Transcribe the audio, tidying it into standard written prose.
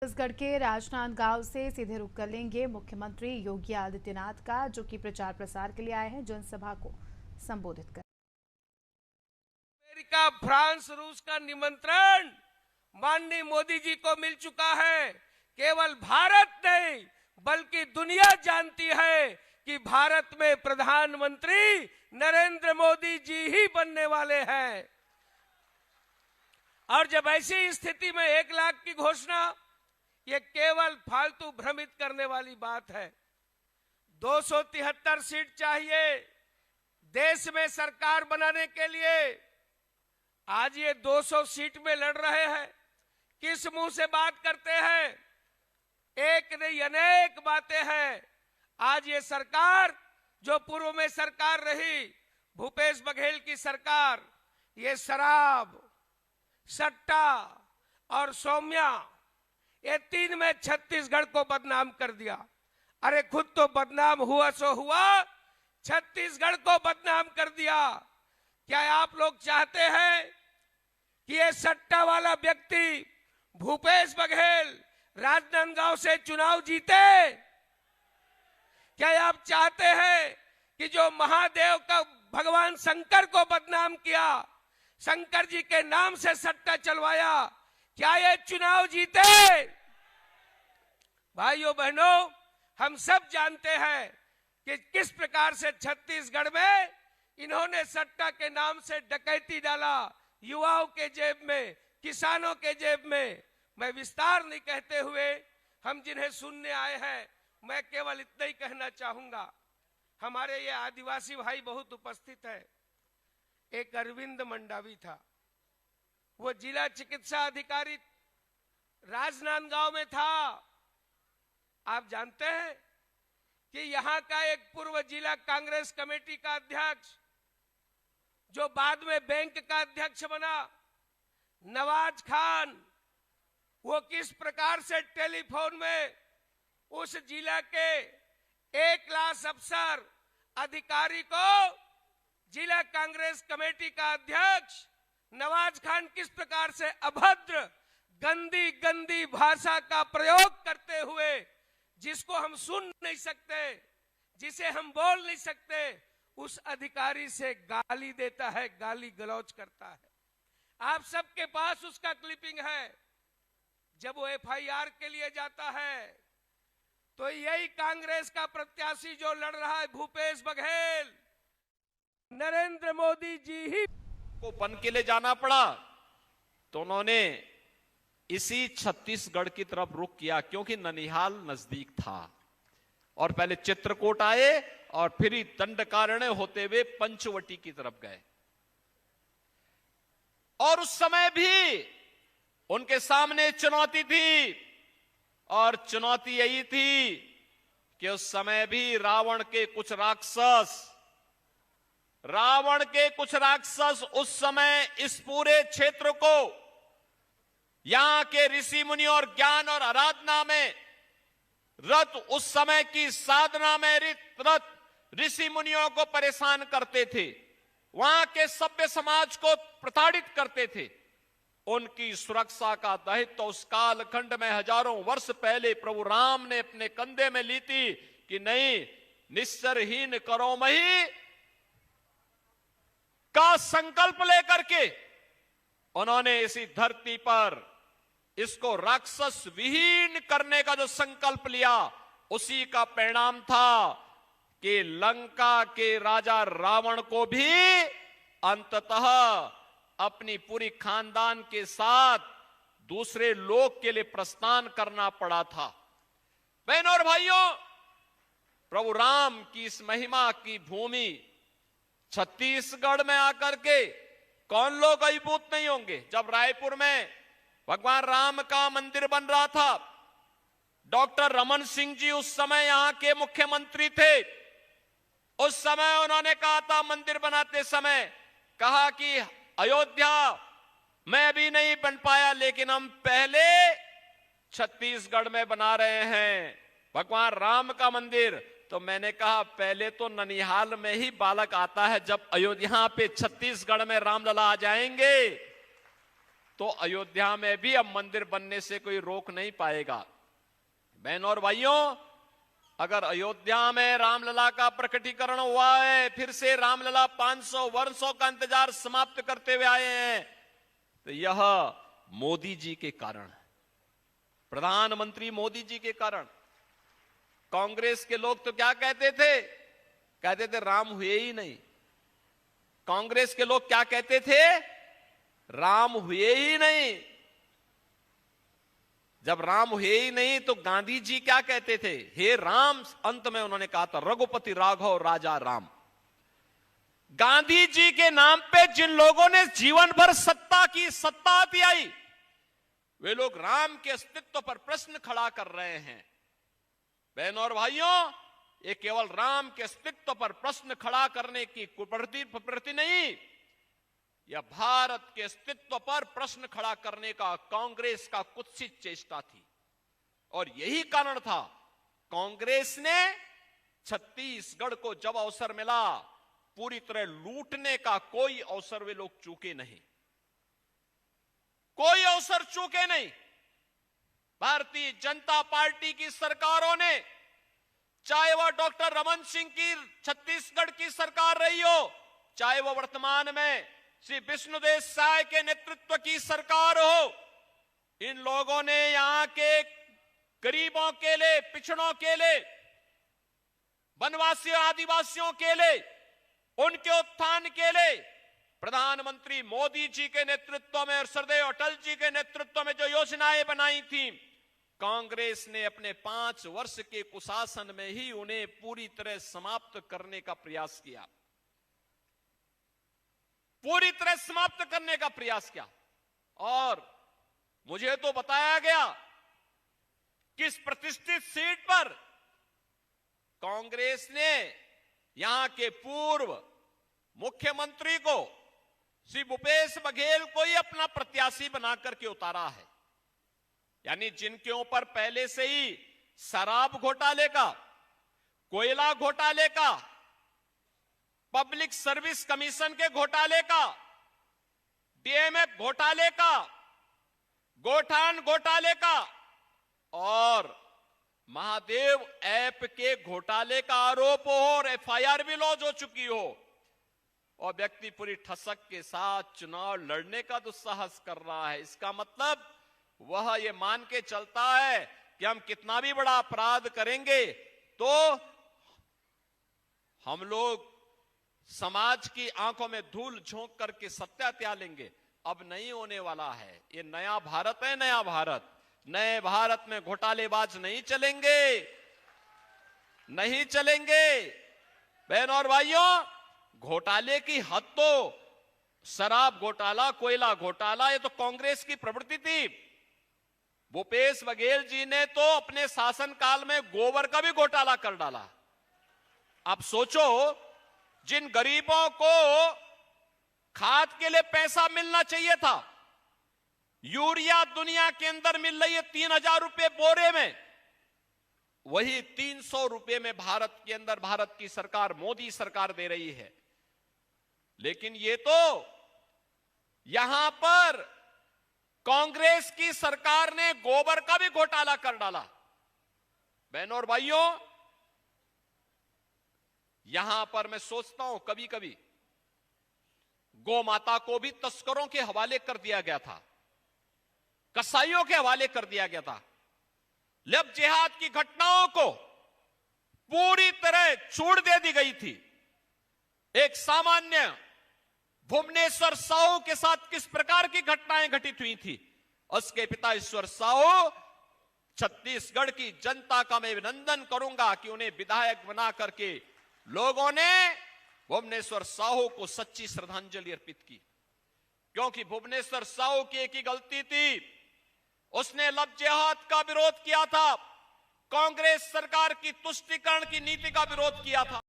छत्तीसगढ़ के राजनांदगांव से सीधे रुख कर लेंगे मुख्यमंत्री योगी आदित्यनाथ का, जो कि प्रचार प्रसार के लिए आए हैं जनसभा को संबोधित कर। अमेरिका, फ्रांस, रूस का निमंत्रण माननीय मोदी जी को मिल चुका है। केवल भारत नहीं बल्कि दुनिया जानती है कि भारत में प्रधानमंत्री नरेंद्र मोदी जी ही बनने वाले हैं। और जब ऐसी स्थिति में 1 लाख की घोषणा, ये केवल फालतू भ्रमित करने वाली बात है। 273 सीट चाहिए देश में सरकार बनाने के लिए। आज ये 200 सीट में लड़ रहे हैं। किस मुंह से बात करते हैं? एक नहीं अनेक बातें हैं। आज ये सरकार, जो पूर्व में सरकार रही भूपेश बघेल की सरकार, ये शराब, सट्टा और सौम्या, ये 3 में छत्तीसगढ़ को बदनाम कर दिया। अरे खुद तो बदनाम हुआ सो हुआ, छत्तीसगढ़ को बदनाम कर दिया। क्या आप लोग चाहते हैं कि ये सट्टा वाला व्यक्ति भूपेश बघेल राजनांदगांव से चुनाव जीते? क्या आप चाहते हैं कि जो महादेव का भगवान शंकर को बदनाम किया, शंकर जी के नाम से सट्टा चलवाया, क्या ये चुनाव जीते? भाइयों बहनों, हम सब जानते हैं कि किस प्रकार से छत्तीसगढ़ में इन्होंने सट्टा के नाम से डकैती डाला युवाओं के जेब में, किसानों के जेब में। मैं विस्तार नहीं कहते हुए, हम जिन्हें सुनने आए हैं, मैं केवल इतना ही कहना चाहूंगा। हमारे ये आदिवासी भाई बहुत उपस्थित है। एक अरविंद मंडावी था, वो जिला चिकित्सा अधिकारी राजनांदगांव में था। आप जानते हैं कि यहां का एक पूर्व जिला कांग्रेस कमेटी का अध्यक्ष, जो बाद में बैंक का अध्यक्ष बना, नवाज खान, वो किस प्रकार से टेलीफोन में उस जिला के 1 क्लास अफसर अधिकारी को जिला कांग्रेस कमेटी का अध्यक्ष नवाज खान किस प्रकार से अभद्र, गंदी गंदी भाषा का प्रयोग करते हुए, जिसको हम सुन नहीं सकते, जिसे हम बोल नहीं सकते, उस अधिकारी से गाली देता है, गाली गलौज करता है। आप सबके पास उसका क्लिपिंग है। जब वो FIR के लिए जाता है तो यही कांग्रेस का प्रत्याशी जो लड़ रहा है भूपेश बघेल, नरेंद्र मोदी जी ही को पन के लिए जाना पड़ा, तो उन्होंने इसी छत्तीसगढ़ की तरफ रुख किया, क्योंकि ननिहाल नजदीक था। और पहले चित्रकूट आए और फिर ही दंडकारण्य होते हुए पंचवटी की तरफ गए। और उस समय भी उनके सामने चुनौती थी, और चुनौती यही थी कि उस समय भी रावण के कुछ राक्षस उस समय इस पूरे क्षेत्र को, यहां के ऋषि मुनि और ज्ञान और आराधना में रत, उस समय की साधना में रत ऋषि मुनियों को परेशान करते थे, वहां के सभ्य समाज को प्रताड़ित करते थे। उनकी सुरक्षा का दायित्व उस कालखंड में हजारों वर्ष पहले प्रभु राम ने अपने कंधे में ली थी कि नहीं, निस्सरहीन करो मही का संकल्प लेकर के उन्होंने इसी धरती पर इसको राक्षस विहीन करने का जो संकल्प लिया, उसी का परिणाम था कि लंका के राजा रावण को भी अंततः अपनी पूरी खानदान के साथ दूसरे लोक के लिए प्रस्थान करना पड़ा था। बहनों और भाइयों, प्रभु राम की इस महिमा की भूमि छत्तीसगढ़ में आकर के कौन लोग अभिभूत नहीं होंगे। जब रायपुर में भगवान राम का मंदिर बन रहा था, डॉक्टर रमन सिंह जी उस समय यहां के मुख्यमंत्री थे। उस समय उन्होंने कहा था, मंदिर बनाते समय कहा कि अयोध्या में अभी नहीं बन पाया, लेकिन हम पहले छत्तीसगढ़ में बना रहे हैं भगवान राम का मंदिर। तो मैंने कहा, पहले तो ननिहाल में ही बालक आता है, जब अयोध्या पे छत्तीसगढ़ में रामलला आ जाएंगे तो अयोध्या में भी अब मंदिर बनने से कोई रोक नहीं पाएगा। बहनों और भाइयों, अगर अयोध्या में रामलला का प्रकटीकरण हुआ है, फिर से रामलला 500 वर्षों का इंतजार समाप्त करते हुए आए हैं, तो यह मोदी जी के कारण, प्रधानमंत्री मोदी जी के कारण। कांग्रेस के लोग तो क्या कहते थे? कहते थे राम हुए ही नहीं। कांग्रेस के लोग क्या कहते थे? राम हुए ही नहीं। जब राम हुए ही नहीं तो गांधी जी क्या कहते थे? हे राम, अंत में उन्होंने कहा था रघुपति राघव राजा राम। गांधी जी के नाम पे जिन लोगों ने जीवन भर सत्ता की, सत्ता आती आई, वे लोग राम के अस्तित्व पर प्रश्न खड़ा कर रहे हैं। बहनों और भाइयों, ये केवल राम के अस्तित्व पर प्रश्न खड़ा करने की कुप्रवृत्ति नहीं, यह भारत के अस्तित्व पर प्रश्न खड़ा करने का कांग्रेस का कुत्सित चेष्टा थी। और यही कारण था कांग्रेस ने छत्तीसगढ़ को जब अवसर मिला, पूरी तरह लूटने का कोई अवसर वे लोग चूके नहीं, कोई अवसर चूके नहीं। भारतीय जनता पार्टी की सरकारों ने, चाहे वह डॉक्टर रमन सिंह की छत्तीसगढ़ की सरकार रही हो, चाहे वह वर्तमान में श्री विष्णुदेव साय के नेतृत्व की सरकार हो, इन लोगों ने यहां के गरीबों के लिए, पिछड़ों के लिए, वनवासियों, आदिवासियों के लिए, उनके उत्थान के लिए प्रधानमंत्री मोदी जी के नेतृत्व में और श्रद्धेय अटल जी के नेतृत्व में जो योजनाएं बनाई थी, कांग्रेस ने अपने 5 वर्ष के कुशासन में ही उन्हें पूरी तरह समाप्त करने का प्रयास किया, पूरी तरह समाप्त करने का प्रयास किया। और मुझे तो बताया गया कि इस प्रतिष्ठित सीट पर कांग्रेस ने यहां के पूर्व मुख्यमंत्री को, श्री भूपेश बघेल को ही अपना प्रत्याशी बनाकर के उतारा है। यानी जिनके ऊपर पहले से ही शराब घोटाले का, कोयला घोटाले का, पब्लिक सर्विस कमीशन के घोटाले का, डीएमएफ घोटाले का, गोठान घोटाले का और महादेव ऐप के घोटाले का आरोप हो और एफआईआर भी लॉन्च हो चुकी हो, और व्यक्ति पूरी ठसक के साथ चुनाव लड़ने का दुस्साहस कर रहा है, इसका मतलब वह ये मान के चलता है कि हम कितना भी बड़ा अपराध करेंगे तो हम लोग समाज की आंखों में धूल झोंक करके सत्या त्याग लेंगे। अब नहीं होने वाला है। ये नया भारत है, नया भारत। नए भारत में घोटालेबाज नहीं चलेंगे, नहीं चलेंगे। बहनों और भाइयों, घोटाले की हद तो शराब घोटाला, कोयला घोटाला, ये तो कांग्रेस की प्रवृत्ति थी। भूपेश बघेल जी ने तो अपने शासनकाल में गोबर का भी घोटाला कर डाला। आप सोचो, जिन गरीबों को खाद के लिए पैसा मिलना चाहिए था, यूरिया दुनिया के अंदर मिल रही है 3000 रुपए बोरे में, वही 300 रुपए में भारत के अंदर भारत की सरकार, मोदी सरकार दे रही है। लेकिन ये तो यहां पर कांग्रेस की सरकार ने गोबर का भी घोटाला कर डाला। बहनों और भाइयों, यहां पर मैं सोचता हूं कभी कभी गौ माता को भी तस्करों के हवाले कर दिया गया था, कसाईयों के हवाले कर दिया गया था। लब जिहाद की घटनाओं को पूरी तरह छूट दे दी गई थी। एक सामान्य भुवनेश्वर साहू के साथ किस प्रकार की घटनाएं घटित हुई थी, उसके पिता ईश्वर साहू, छत्तीसगढ़ की जनता का मैं अभिनंदन करूंगा कि उन्हें विधायक बना करके लोगों ने भुवनेश्वर साहू को सच्ची श्रद्धांजलि अर्पित की। क्योंकि भुवनेश्वर साहू की एक ही गलती थी, उसने लब जिहाद का विरोध किया था, कांग्रेस सरकार की तुष्टीकरण की नीति का विरोध किया था।